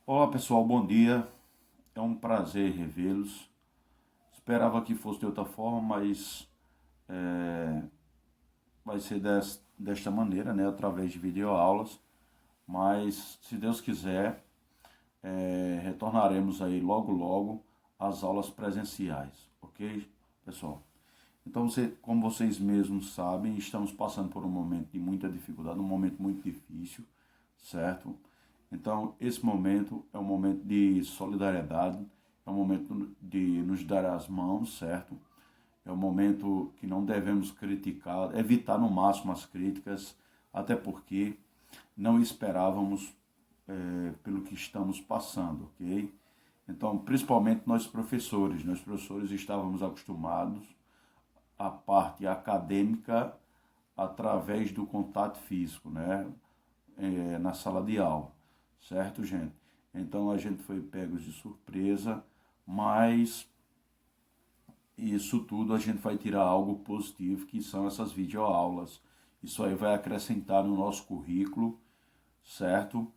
Olá pessoal, bom dia. É um prazer revê-los. Esperava que fosse de outra forma, mas vai ser desta maneira, né? Através de videoaulas. Mas, se Deus quiser, retornaremos aí logo logo às aulas presenciais, ok, pessoal? Então, como vocês mesmos sabem, estamos passando por um momento de muita dificuldade, um momento muito difícil, certo? Então, esse momento é um momento de solidariedade, é um momento de nos dar as mãos, certo? É um momento que não devemos criticar, evitar no máximo as críticas, até porque não esperávamos pelo que estamos passando, ok? Então, principalmente nós professores estávamos acostumados à parte acadêmica através do contato físico, né? Na sala de aula, certo, gente? Então a gente foi pegos de surpresa, mas isso tudo a gente vai tirar algo positivo, que são essas videoaulas. Isso aí vai acrescentar no nosso currículo, certo?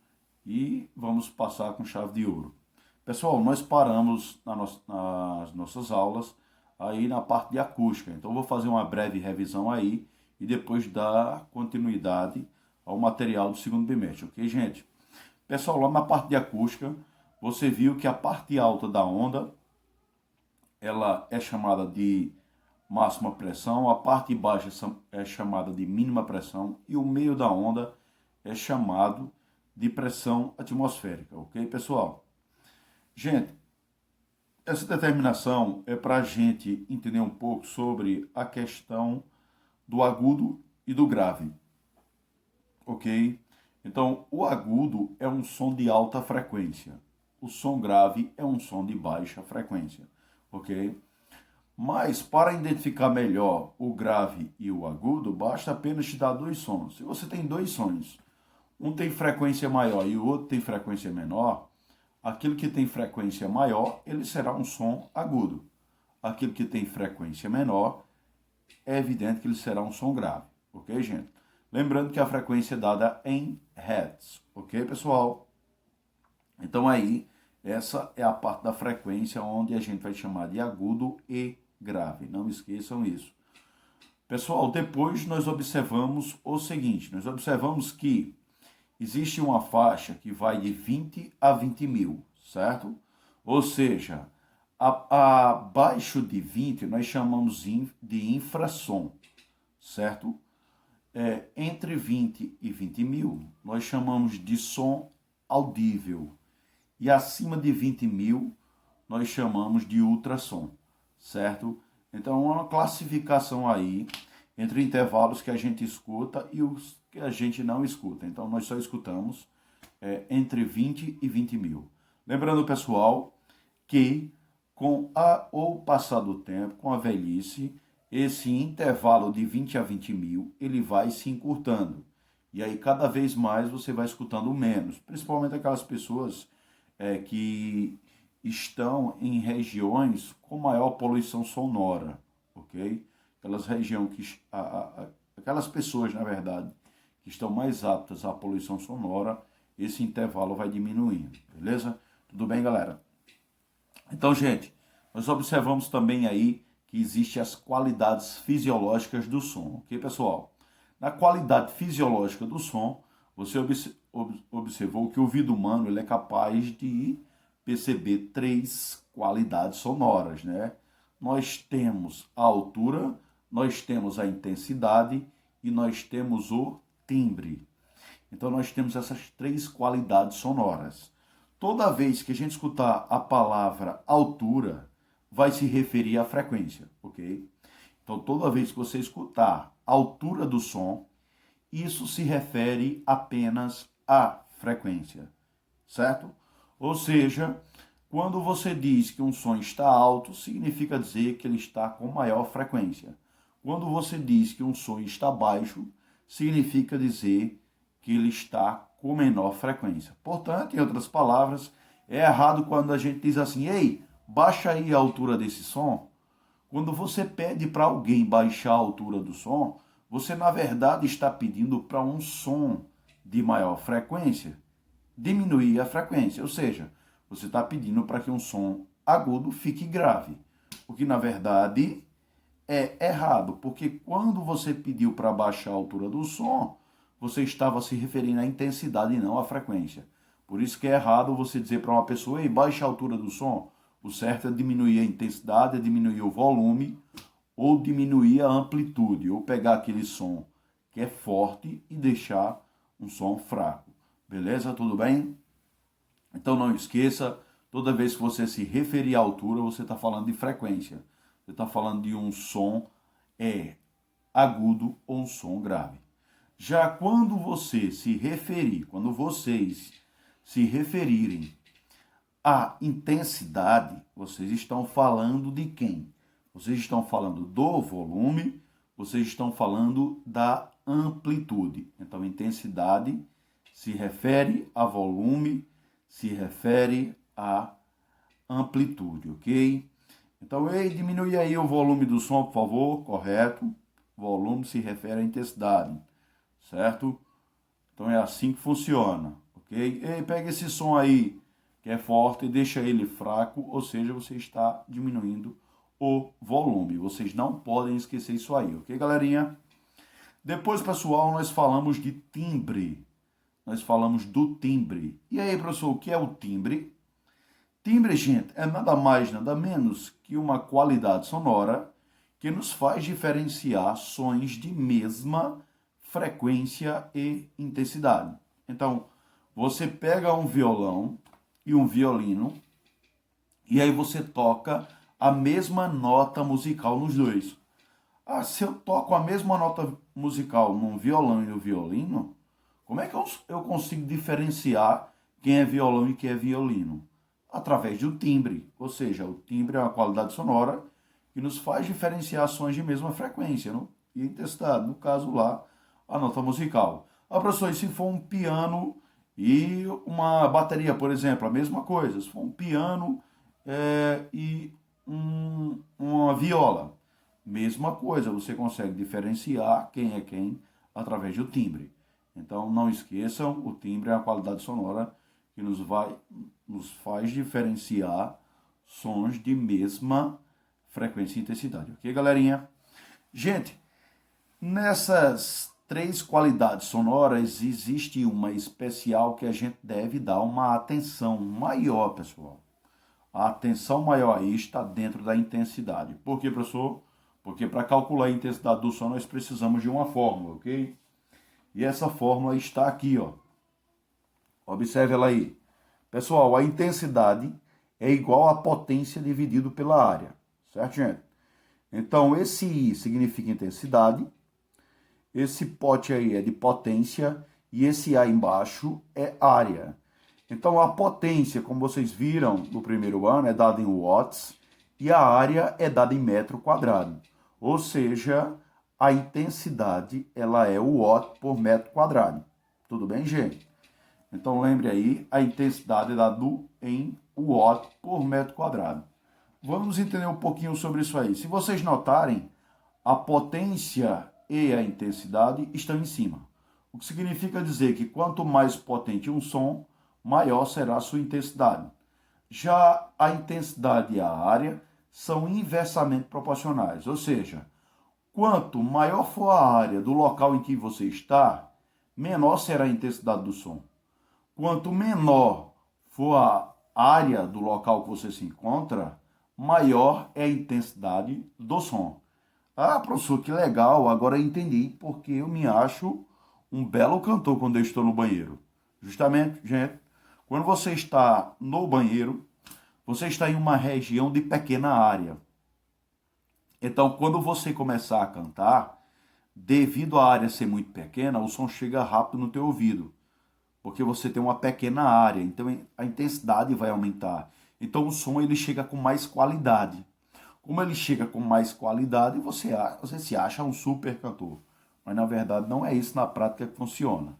E vamos passar com chave de ouro. Pessoal, nós paramos nas nossas aulas aí na parte de acústica. Então vou fazer uma breve revisão aí e depois dar continuidade ao material do segundo bimestre, ok, gente? Pessoal, lá na parte de acústica, você viu que a parte alta da onda, ela é chamada de máxima pressão, a parte baixa é chamada de mínima pressão e o meio da onda é chamado de pressão atmosférica, ok, pessoal? Gente, essa determinação é para a gente entender um pouco sobre a questão do agudo e do grave, ok? Então, o agudo é um som de alta frequência, o som grave é um som de baixa frequência, ok? Mas, para identificar melhor o grave e o agudo, basta apenas te dar dois sons. Se você tem dois sons, um tem frequência maior e o outro tem frequência menor, aquilo que tem frequência maior, ele será um som agudo. Aquilo que tem frequência menor, é evidente que ele será um som grave. Ok, gente? Lembrando que a frequência é dada em Hertz. Ok, pessoal? Então aí, essa é a parte da frequência onde a gente vai chamar de agudo e grave. Não esqueçam isso. Pessoal, depois nós observamos o seguinte, nós observamos que existe uma faixa que vai de 20 a 20 mil, certo? Ou seja, abaixo de 20 nós chamamos de infrassom, certo? Entre 20 e 20 mil nós chamamos de som audível. E acima de 20 mil nós chamamos de ultrassom, certo? Então, é uma classificação aí entre intervalos que a gente escuta e os que a gente não escuta. Então, nós só escutamos entre 20 e 20 mil. Lembrando, pessoal, que com o passar do tempo, com a velhice, esse intervalo de 20 a 20 mil, ele vai se encurtando. E aí, cada vez mais, você vai escutando menos. Principalmente aquelas pessoas que estão em regiões com maior poluição sonora, ok? Aquelas pessoas, na verdade, que estão mais aptas à poluição sonora, esse intervalo vai diminuindo, beleza? Tudo bem, galera? Então, gente, nós observamos também aí que existem as qualidades fisiológicas do som, ok, pessoal? Na qualidade fisiológica do som, você observou que o ouvido humano ele é capaz de perceber três qualidades sonoras, né? Nós temos a altura, nós temos a intensidade e nós temos o timbre. Então nós temos essas três qualidades sonoras. Toda vez que a gente escutar a palavra altura, vai se referir à frequência, ok? Então toda vez que você escutar a altura do som, isso se refere apenas à frequência, certo? Ou seja, quando você diz que um som está alto, significa dizer que ele está com maior frequência. Quando você diz que um som está baixo, significa dizer que ele está com menor frequência. Portanto, em outras palavras, é errado quando a gente diz assim: ei, baixa aí a altura desse som. Quando você pede para alguém baixar a altura do som, você na verdade está pedindo para um som de maior frequência. diminuir a frequência, ou seja, você está pedindo para que um som agudo fique grave, o que na verdade é errado, porque quando você pediu para baixar a altura do som, você estava se referindo à intensidade e não à frequência. Por isso que é errado você dizer para uma pessoa, ei, baixa a altura do som. O certo é diminuir a intensidade, é diminuir o volume, ou diminuir a amplitude, ou pegar aquele som que é forte e deixar um som fraco. Beleza? Tudo bem? Então não esqueça, toda vez que você se referir à altura, você está falando de frequência. Você está falando de um som agudo ou um som grave. Já quando você se referir, quando vocês se referirem à intensidade, vocês estão falando de quem? Vocês estão falando do volume, vocês estão falando da amplitude. Então, intensidade se refere a volume, se refere a amplitude, ok? Então, ei, diminui aí o volume do som, por favor, correto. Volume se refere à intensidade, certo? Então, é assim que funciona, ok? Ei, pega esse som aí, que é forte, e deixa ele fraco, ou seja, você está diminuindo o volume. Vocês não podem esquecer isso aí, ok, galerinha? Depois, pessoal, nós falamos de timbre. Nós falamos do timbre. E aí, professor, o que é o timbre? Timbre, gente, é nada mais, nada menos que uma qualidade sonora que nos faz diferenciar sons de mesma frequência e intensidade. Então, você pega um violão e um violino e aí você toca a mesma nota musical nos dois. Ah, se eu toco a mesma nota musical num violão e no violino, como é que eu consigo diferenciar quem é violão e quem é violino? Através do timbre, ou seja, o timbre é uma qualidade sonora que nos faz diferenciar sons de mesma frequência e intensidade, no caso lá, a nota musical. Ah, professor, e se for um piano e uma bateria, por exemplo, a mesma coisa, se for um piano e uma viola, mesma coisa, você consegue diferenciar quem é quem através do timbre. Então, não esqueçam, o timbre é a qualidade sonora que nos faz diferenciar sons de mesma frequência e intensidade. Ok, galerinha? Gente, nessas 3 qualidades sonoras, existe uma especial que a gente deve dar uma atenção maior, pessoal. A atenção maior aí está dentro da intensidade. Por quê, professor? Porque para calcular a intensidade do som, nós precisamos de uma fórmula, ok? E essa fórmula está aqui, ó. Observe ela aí. Pessoal, a intensidade é igual à potência dividido pela área. Certo, gente? Então, esse I significa intensidade. Esse pote aí é de potência. E esse A embaixo é área. Então, a potência, como vocês viram no primeiro ano, é dada em watts. E a área é dada em metro quadrado. Ou seja, a intensidade ela é o watt por metro quadrado. Tudo bem, gente? Então lembre aí, a intensidade é dada em watt por metro quadrado. Vamos entender um pouquinho sobre isso aí. Se vocês notarem, a potência e a intensidade estão em cima. O que significa dizer que quanto mais potente um som, maior será a sua intensidade. Já a intensidade e a área são inversamente proporcionais, ou seja, quanto maior for a área do local em que você está, menor será a intensidade do som. Quanto menor for a área do local que você se encontra, maior é a intensidade do som. Ah, professor, que legal, agora eu entendi porque eu me acho um belo cantor quando eu estou no banheiro. Justamente, gente, quando você está no banheiro, você está em uma região de pequena área. Então, quando você começar a cantar, devido à área ser muito pequena, o som chega rápido no teu ouvido, porque você tem uma pequena área, então a intensidade vai aumentar. Então, o som ele chega com mais qualidade. Como ele chega com mais qualidade, você se acha um super cantor. Mas, na verdade, não é isso na prática que funciona.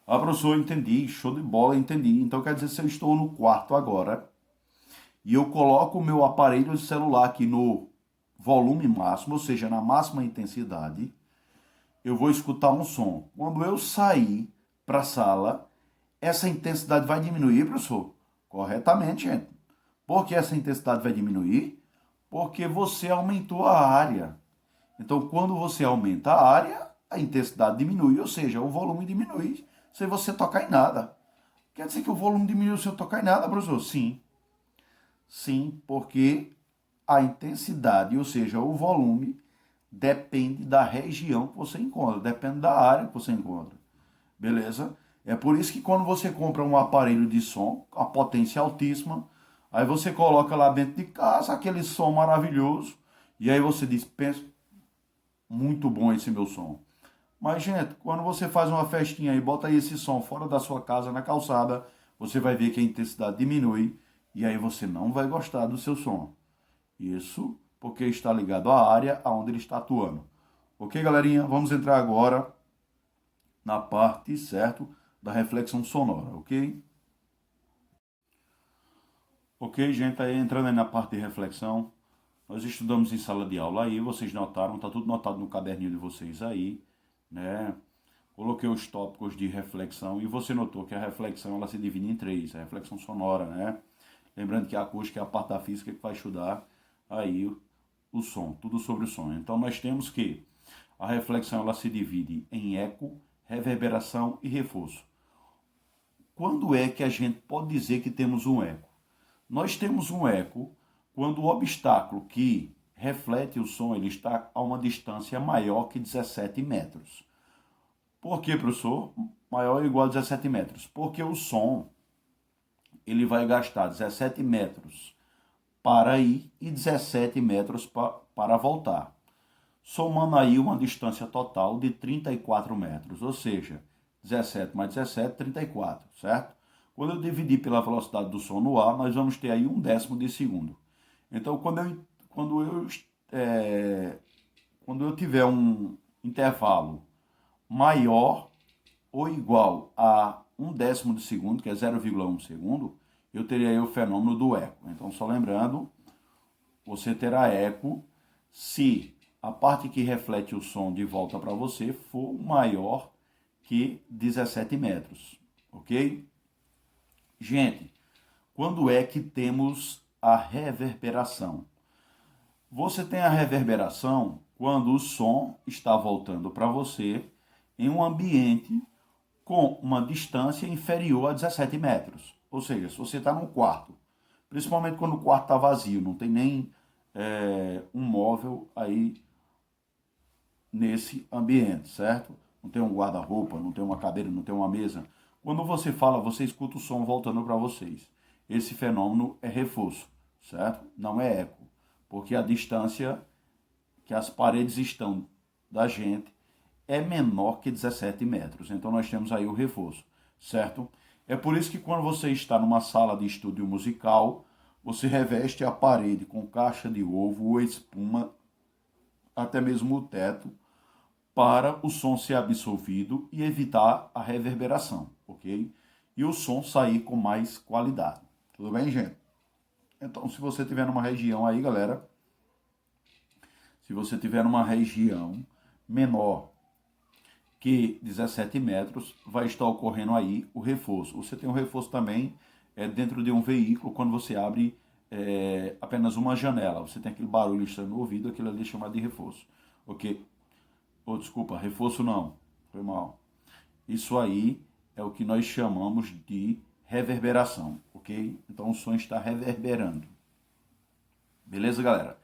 Ah, professor, entendi, show de bola, entendi. Então, quer dizer, se eu estou no quarto agora e eu coloco o meu aparelho de celular aqui no volume máximo, ou seja, na máxima intensidade, eu vou escutar um som. Quando eu sair para a sala, essa intensidade vai diminuir, professor? Corretamente, gente. Por que essa intensidade vai diminuir? Porque você aumentou a área. Então, quando você aumenta a área, a intensidade diminui, ou seja, o volume diminui sem você tocar em nada. Quer dizer que o volume diminuiu sem eu tocar em nada, professor? Sim. Sim, porque a intensidade, ou seja, o volume, depende da região que você encontra, depende da área que você encontra. Beleza? É por isso que quando você compra um aparelho de som, a potência altíssima, aí você coloca lá dentro de casa aquele som maravilhoso, e aí você diz, pensa, muito bom esse meu som. Mas, gente, quando você faz uma festinha e bota esse som fora da sua casa, na calçada, você vai ver que a intensidade diminui e aí você não vai gostar do seu som. Isso porque está ligado à área aonde ele está atuando. Ok, galerinha? Vamos entrar agora na parte, certo, da reflexão sonora, ok? Ok, gente, aí entrando aí na parte de reflexão, nós estudamos em sala de aula aí, vocês notaram, tá tudo notado no caderninho de vocês aí, né? Coloquei os tópicos de reflexão e você notou que a reflexão ela se divide em três, a reflexão sonora, né? Lembrando que a acústica é a parte da física que vai estudar aí o som, tudo sobre o som. Então nós temos que a reflexão ela se divide em eco, reverberação e reforço. Quando é que a gente pode dizer que temos um eco? Nós temos um eco quando o obstáculo que reflete o som ele está a uma distância maior que 17 metros. Por que, professor? Maior ou igual a 17 metros? Porque o som ele vai gastar 17 metros para ir e 17 metros para voltar. Somando aí uma distância total de 34 metros, ou seja, 17 mais 17, 34, certo? Quando eu dividir pela velocidade do som no ar, nós vamos ter aí 1/10 de segundo. Então, quando eu tiver um intervalo maior ou igual a 1/10 de segundo, que é 0,1 segundo, eu teria aí o fenômeno do eco. Então, só lembrando, você terá eco se a parte que reflete o som de volta para você for maior que 17 metros, ok? Gente, quando é que temos a reverberação? Você tem a reverberação quando o som está voltando para você em um ambiente com uma distância inferior a 17 metros. Ou seja, se você está num quarto, principalmente quando o quarto está vazio, não tem nem um móvel aí nesse ambiente, certo? Não tem um guarda-roupa, não tem uma cadeira, não tem uma mesa. Quando você fala, você escuta o som voltando para vocês. Esse fenômeno é reforço, certo? Não é eco, porque a distância que as paredes estão da gente é menor que 17 metros. Então nós temos aí o reforço, certo? É por isso que quando você está numa sala de estúdio musical, você reveste a parede com caixa de ovo ou espuma, até mesmo o teto, para o som ser absorvido e evitar a reverberação, ok? E o som sair com mais qualidade. Tudo bem, gente? Então, se você tiver numa região aí, galera, se você tiver numa região menor que 17 metros, vai estar ocorrendo aí o reforço. Você tem um reforço também dentro de um veículo, quando você abre apenas uma janela. Você tem aquele barulho estranho no ouvido, aquilo ali é chamado de reforço. Ok? Oh, desculpa, reforço não. Foi mal. Isso aí é o que nós chamamos de reverberação, ok? Então o som está reverberando. Beleza, galera?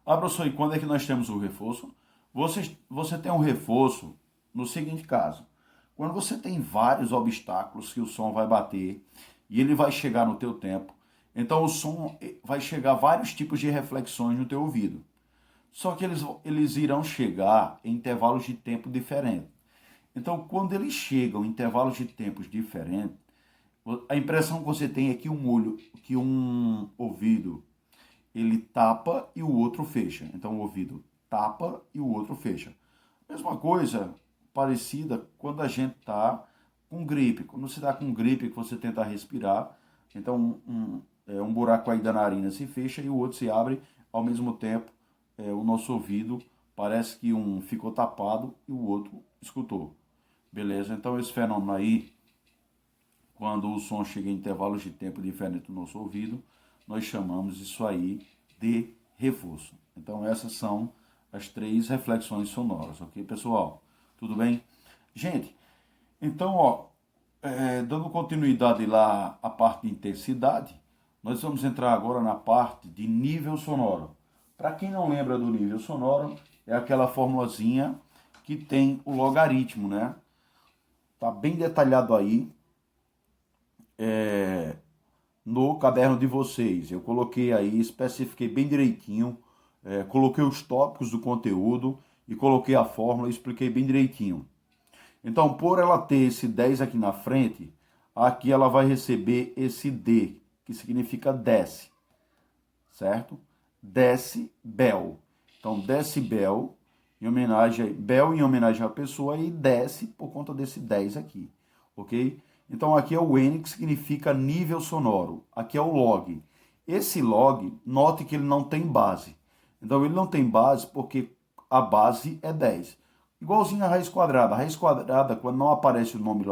Ah, professor, e quando é que nós temos o reforço? Você tem um reforço no seguinte caso. Quando você tem vários obstáculos que o som vai bater e ele vai chegar no teu tempo, então o som vai chegar a vários tipos de reflexões no teu ouvido. Só que eles irão chegar em intervalos de tempo diferentes. Então, quando eles chegam em intervalos de tempos diferentes, a impressão que você tem é que um ouvido, ele tapa e o outro fecha. Então, o ouvido tapa e o outro fecha. Mesma coisa, parecida, quando a gente está com gripe. Quando você está com gripe, que você tenta respirar, então um buraco aí da narina se fecha e o outro se abre ao mesmo tempo. O nosso ouvido parece que um ficou tapado e o outro escutou. Beleza? Então esse fenômeno aí, quando o som chega em intervalos de tempo diferentes do nosso ouvido, nós chamamos isso aí de reforço. Então essas são as 3 reflexões sonoras, ok, pessoal? Tudo bem? Gente, então, ó, dando continuidade lá à parte de intensidade, nós vamos entrar agora na parte de nível sonoro. Para quem não lembra do nível sonoro, é aquela formulazinha que tem o logaritmo, né? Tá bem detalhado aí no caderno de vocês. Eu coloquei aí, especifiquei bem direitinho, coloquei os tópicos do conteúdo e coloquei a fórmula e expliquei bem direitinho. Então, por ela ter esse 10 aqui na frente, aqui ela vai receber esse D, que significa desce, certo? Decibel. Então, decibel, bel em homenagem à pessoa, e desce por conta desse 10 aqui, ok? Então, aqui é o N, que significa nível sonoro. Aqui é o log. Esse log, note que ele não tem base. Então, ele não tem base porque a base é 10. Igualzinho a raiz quadrada. A raiz quadrada, quando não aparece o número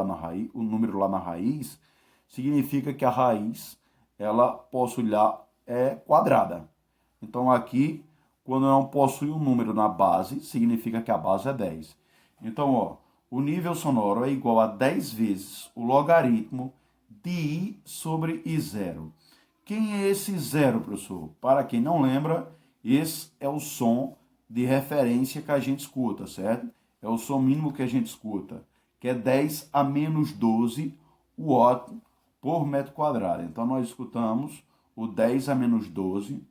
lá na raiz, significa que a raiz, ela possui lá, é quadrada. Então aqui, quando não possui um número na base, significa que a base é 10. Então, ó, o nível sonoro é igual a 10 vezes o logaritmo de I sobre I0. Quem é esse zero, professor? Para quem não lembra, esse é o som de referência que a gente escuta, certo? É o som mínimo que a gente escuta, que é 10 a menos 12 watt por metro quadrado. Então, nós escutamos o 10 a menos 12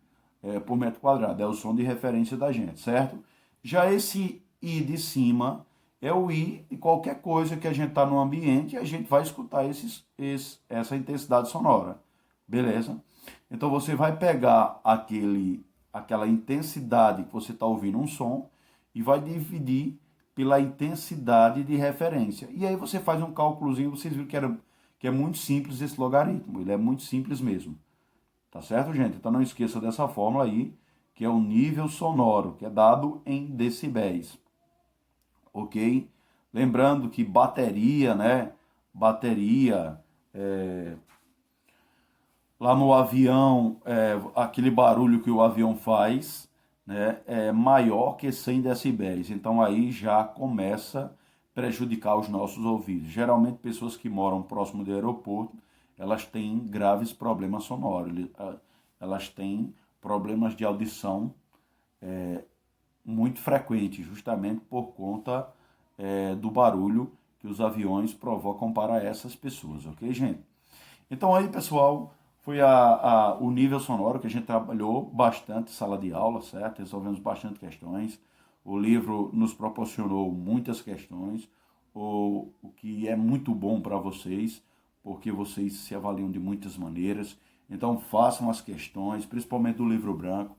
por metro quadrado. É o som de referência da gente, certo? Já esse I de cima é o I de qualquer coisa que a gente está no ambiente e a gente vai escutar essa intensidade sonora. Beleza? Então, você vai pegar aquela intensidade que você está ouvindo um som e vai dividir pela intensidade de referência. E aí você faz um cálculozinho, vocês viram que é muito simples esse logaritmo, ele é muito simples mesmo. Tá certo, gente? Então não esqueça dessa fórmula aí, que é o nível sonoro, que é dado em decibéis. Ok? Lembrando que bateria, né? Bateria, lá no avião, aquele barulho que o avião faz, né, é maior que 100 decibéis. Então aí já começa a prejudicar os nossos ouvidos. Geralmente pessoas que moram próximo do aeroporto, elas têm graves problemas sonoros. Elas têm problemas de audição muito frequentes, justamente por conta do barulho que os aviões provocam para essas pessoas, ok, gente? Então aí, pessoal, foi o nível sonoro que a gente trabalhou bastante em sala de aula, certo? Resolvemos bastante questões. O livro nos proporcionou muitas questões, o que é muito bom para vocês, porque vocês se avaliam de muitas maneiras. Então façam as questões, principalmente do livro branco.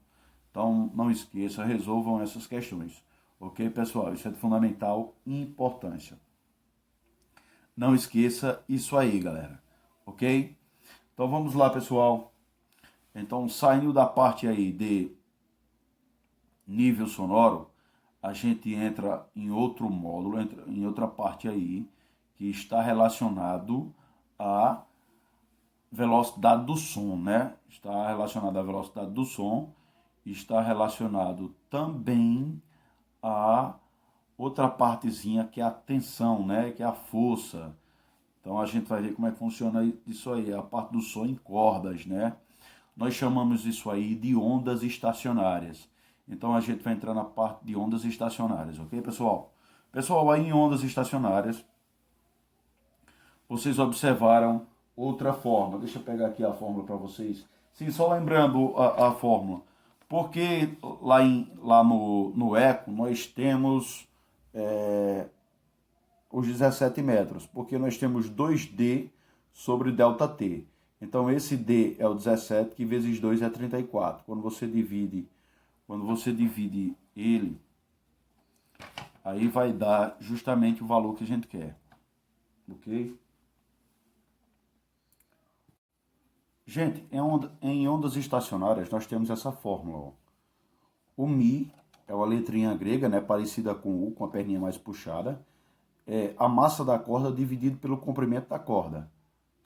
Então não esqueça, resolvam essas questões. Ok, pessoal? Isso é de fundamental importância. Não esqueça isso aí, galera. Ok? Então vamos lá, pessoal. Então, saindo da parte aí de nível sonoro, a gente entra em outro módulo, entra em outra parte aí, que está relacionado à velocidade do som, né? Está relacionado à velocidade do som, está relacionado também a outra partezinha que é a tensão, né? Que é a força. Então a gente vai ver como é que funciona isso aí, a parte do som em cordas, né? Nós chamamos isso aí de ondas estacionárias. Então a gente vai entrar na parte de ondas estacionárias, ok, pessoal? Pessoal, aí em ondas estacionárias, vocês observaram outra fórmula. Deixa eu pegar aqui a fórmula para vocês. Sim, só lembrando a fórmula. Porque lá no eco nós temos os 17 metros, porque nós temos 2D sobre ΔT. Então esse D é o 17, que vezes 2 é 34. Quando você divide ele, aí vai dar justamente o valor que a gente quer. Ok? Gente, em ondas estacionárias nós temos essa fórmula. Ó. O Mi é uma letrinha grega, né, parecida com U, com a perninha mais puxada. A massa da corda dividido pelo comprimento da corda,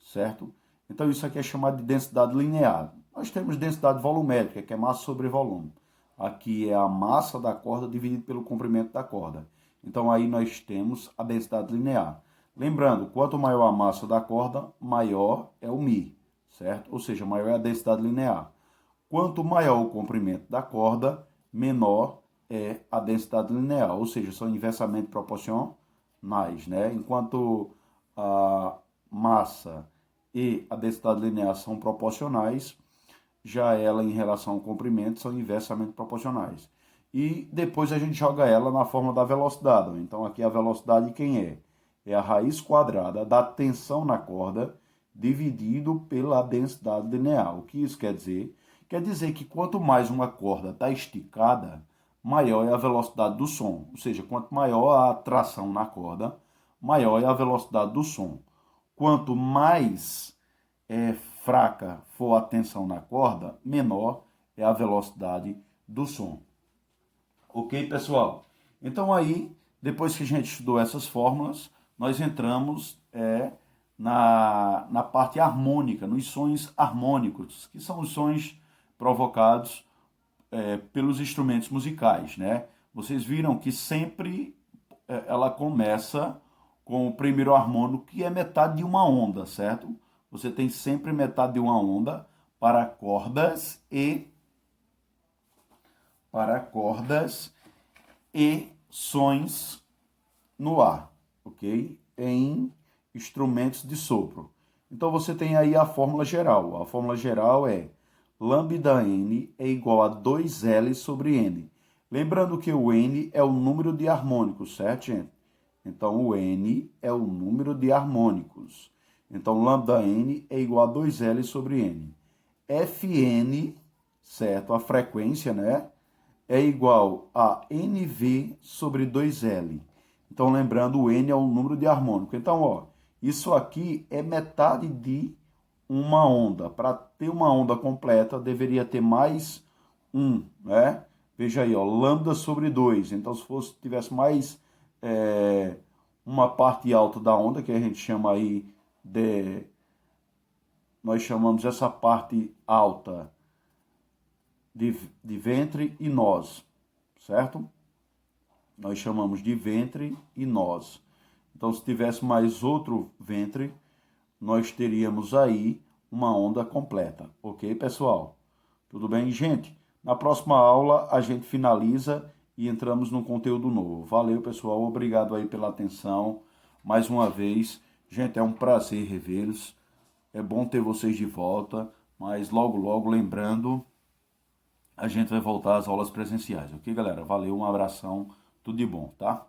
certo? Então isso aqui é chamado de densidade linear. Nós temos densidade volumétrica, que é massa sobre volume. Aqui é a massa da corda dividida pelo comprimento da corda. Então aí nós temos a densidade linear. Lembrando, quanto maior a massa da corda, maior é o μ, certo? Ou seja, maior é a densidade linear. Quanto maior o comprimento da corda, menor é a densidade linear, ou seja, são inversamente proporcionais, né? Enquanto a massa e a densidade linear são proporcionais, já ela em relação ao comprimento são inversamente proporcionais. E depois a gente joga ela na forma da velocidade. Então aqui a velocidade quem é? É a raiz quadrada da tensão na corda dividido pela densidade linear. O que isso quer dizer? Quer dizer que quanto mais uma corda está esticada, maior é a velocidade do som. Ou seja, quanto maior a tração na corda, maior é a velocidade do som. Quanto mais fraca for a tensão na corda, menor é a velocidade do som. Ok, pessoal? Então aí, depois que a gente estudou essas fórmulas, nós entramos na parte harmônica, nos sons harmônicos, que são os sons provocados pelos instrumentos musicais, né? Vocês viram que sempre ela começa com o primeiro harmônico, que é metade de uma onda, certo? Você tem sempre metade de uma onda para cordas e sons no ar, ok? Em instrumentos de sopro. Então você tem aí a fórmula geral. A fórmula geral é lambda n é igual a 2L sobre n. Lembrando que o n é o número de harmônicos, certo, gente? Então o n é o número de harmônicos. Então lambda n é igual a 2L sobre n. Fn, certo? A frequência, né? É igual a NV sobre 2L. Então, lembrando, o N é o número de harmônico. Então, ó, isso aqui é metade de uma onda. Para ter uma onda completa, deveria ter mais um, né? Veja aí, ó, lambda sobre 2. Então, se fosse, tivesse mais uma parte alta da onda, que a gente chama aí de... Nós chamamos essa parte alta de ventre e nós, certo? Nós chamamos de ventre e nós. Então, se tivesse mais outro ventre, nós teríamos aí uma onda completa. Ok, pessoal? Tudo bem, gente? Na próxima aula, a gente finaliza e entramos num conteúdo novo. Valeu, pessoal. Obrigado aí pela atenção. Mais uma vez, gente, é um prazer revê-los. É bom ter vocês de volta, mas logo, logo, lembrando, a gente vai voltar às aulas presenciais, ok, galera? Valeu, um abração, tudo de bom, tá?